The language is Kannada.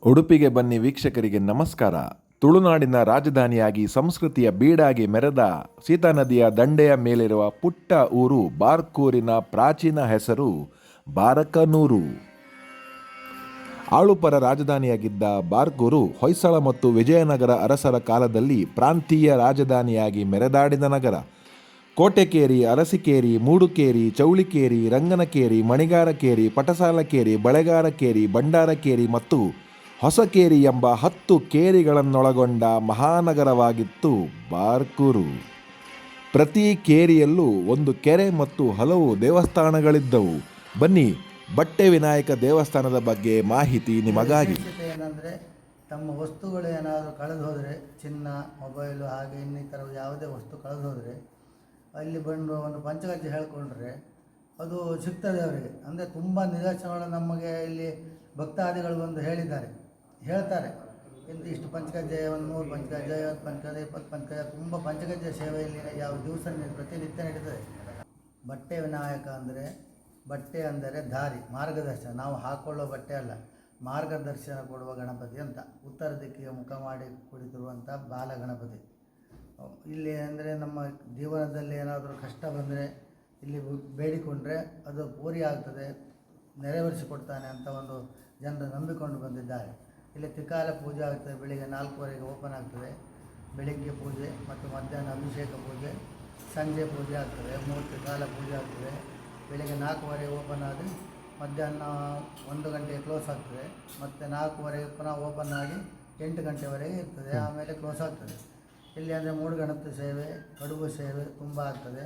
ಉಡುಪಿಗೆ ಬನ್ನಿ ವೀಕ್ಷಕರಿಗೆ ನಮಸ್ಕಾರ. ತುಳುನಾಡಿನ ರಾಜಧಾನಿಯಾಗಿ ಸಂಸ್ಕೃತಿಯ ಬೀಡಾಗಿ ಮೆರೆದ ಸೀತಾ ನದಿಯ ದಂಡೆಯ ಮೇಲಿರುವ ಪುಟ್ಟ ಊರು ಬಾರ್ಕೂರಿನ ಪ್ರಾಚೀನ ಹೆಸರು ಬಾರಕನೂರು. ಆಳುಪರ ರಾಜಧಾನಿಯಾಗಿದ್ದ ಬಾರ್ಕೂರು ಹೊಯ್ಸಳ ಮತ್ತು ವಿಜಯನಗರ ಅರಸರ ಕಾಲದಲ್ಲಿ ಪ್ರಾಂತೀಯ ರಾಜಧಾನಿಯಾಗಿ ಮೆರೆದಾಡಿದ ನಗರ. ಕೋಟೆಕೇರಿ, ಅರಸಿಕೇರಿ, ಮೂಡುಕೇರಿ, ಚೌಳಿಕೇರಿ, ರಂಗನಕೇರಿ, ಮಣಿಗಾರಕೇರಿ, ಪಟಸಾಲಕೇರಿ, ಬಳೆಗಾರಕೇರಿ, ಭಂಡಾರಕೇರಿ ಮತ್ತು ಹೊಸಕೇರಿ ಎಂಬ 10 ಕೇರಿಗಳನ್ನೊಳಗೊಂಡ ಮಹಾನಗರವಾಗಿತ್ತು ಬಾರ್ಕೂರು. ಪ್ರತಿ ಕೇರಿಯಲ್ಲೂ ಒಂದು ಕೆರೆ ಮತ್ತು ಹಲವು ದೇವಸ್ಥಾನಗಳಿದ್ದವು. ಬನ್ನಿ, ಬಟ್ಟೆ ವಿನಾಯಕ ದೇವಸ್ಥಾನದ ಬಗ್ಗೆ ಮಾಹಿತಿ ನಿಮಗಾಗಿ. ಏನಂದರೆ, ತಮ್ಮ ವಸ್ತುಗಳು ಏನಾದರೂ ಕಳೆದು ಹೋದರೆ, ಚಿನ್ನ, ಮೊಬೈಲು ಹಾಗೆ ಇನ್ನಿತರ ಯಾವುದೇ ವಸ್ತು ಕಳೆದು ಹೋದರೆ ಅಲ್ಲಿ ಬಂದು ಒಂದು ಪಂಚಗಜ್ಜೆ ಹೇಳ್ಕೊಂಡ್ರೆ ಅದು ಸಿಗ್ತದೆ ಅವರಿಗೆ. ಅಂದರೆ ತುಂಬ ನಿದರ್ಶನಗಳು ನಮಗೆ ಇಲ್ಲಿ ಭಕ್ತಾದಿಗಳು ಬಂದು ಹೇಳ್ತಾರೆ ಇಷ್ಟು ಪಂಚಗಜ್ಜೆ, ಒಂದು 3 ಪಂಚಗಜ್ಜೆ, 50 ಪಂಚಗಜ್ಜೆ, 20 ಪಂಚಗಜ್ಜೆ, ತುಂಬ ಪಂಚಗಜ್ಜೆ ಸೇವೆಯಲ್ಲಿ ಯಾವ ದಿವಸ ಪ್ರತಿನಿತ್ಯ ನಡೀತದೆ. ಬಟ್ಟೆ ವಿನಾಯಕ ಅಂದರೆ, ಬಟ್ಟೆ ಅಂದರೆ ದಾರಿ, ಮಾರ್ಗದರ್ಶನ. ನಾವು ಹಾಕ್ಕೊಳ್ಳೋ ಬಟ್ಟೆ ಅಲ್ಲ, ಮಾರ್ಗದರ್ಶನ ಕೊಡುವ ಗಣಪತಿ ಅಂತ. ಉತ್ತರ ದಿಕ್ಕಿಗೆ ಮುಖ ಮಾಡಿ ಕುಳಿತಿರುವಂಥ ಬಾಲ ಗಣಪತಿ. ಇಲ್ಲಿ ಅಂದರೆ ನಮ್ಮ ಜೀವನದಲ್ಲಿ ಏನಾದರೂ ಕಷ್ಟ ಬಂದರೆ ಇಲ್ಲಿ ಬೇಡಿಕೊಂಡ್ರೆ ಅದು ಪೂರಿ ಆಗ್ತದೆ, ನೆರವೇರಿಸಿಕೊಡ್ತಾನೆ ಅಂತ ಒಂದು ಜನರು ನಂಬಿಕೊಂಡು ಬಂದಿದ್ದಾರೆ. ಇಲ್ಲಿ ತ್ರಿಕಾಲ ಪೂಜೆ ಆಗ್ತದೆ. ಬೆಳಿಗ್ಗೆ 4:15ಗೆ ಓಪನ್ ಆಗ್ತದೆ. ಬೆಳಿಗ್ಗೆ ಪೂಜೆ ಮತ್ತು ಮಧ್ಯಾಹ್ನ ಅಭಿಷೇಕ ಪೂಜೆ, ಸಂಜೆ ಪೂಜೆ ಆಗ್ತದೆ. 3 ತ್ರಿಕಾಲ ಪೂಜೆ ಆಗ್ತದೆ. ಬೆಳಿಗ್ಗೆ 4:15ಗೆ ಓಪನ್ ಆಗಿ ಮಧ್ಯಾಹ್ನ 1 ಗಂಟೆಗೆ ಕ್ಲೋಸ್ ಆಗ್ತದೆ. ಮತ್ತು 4:15ಗೆ ಪುನಃ ಓಪನ್ ಆಗಿ 8 ಗಂಟೆವರೆಗೆ ಇರ್ತದೆ. ಆಮೇಲೆ ಕ್ಲೋಸ್ ಆಗ್ತದೆ. ಇಲ್ಲಿ ಅಂದರೆ ಮೂಡುಗಣಪತಿ ಸೇವೆ, ಕಡುಬು ಸೇವೆ ತುಂಬ ಆಗ್ತದೆ.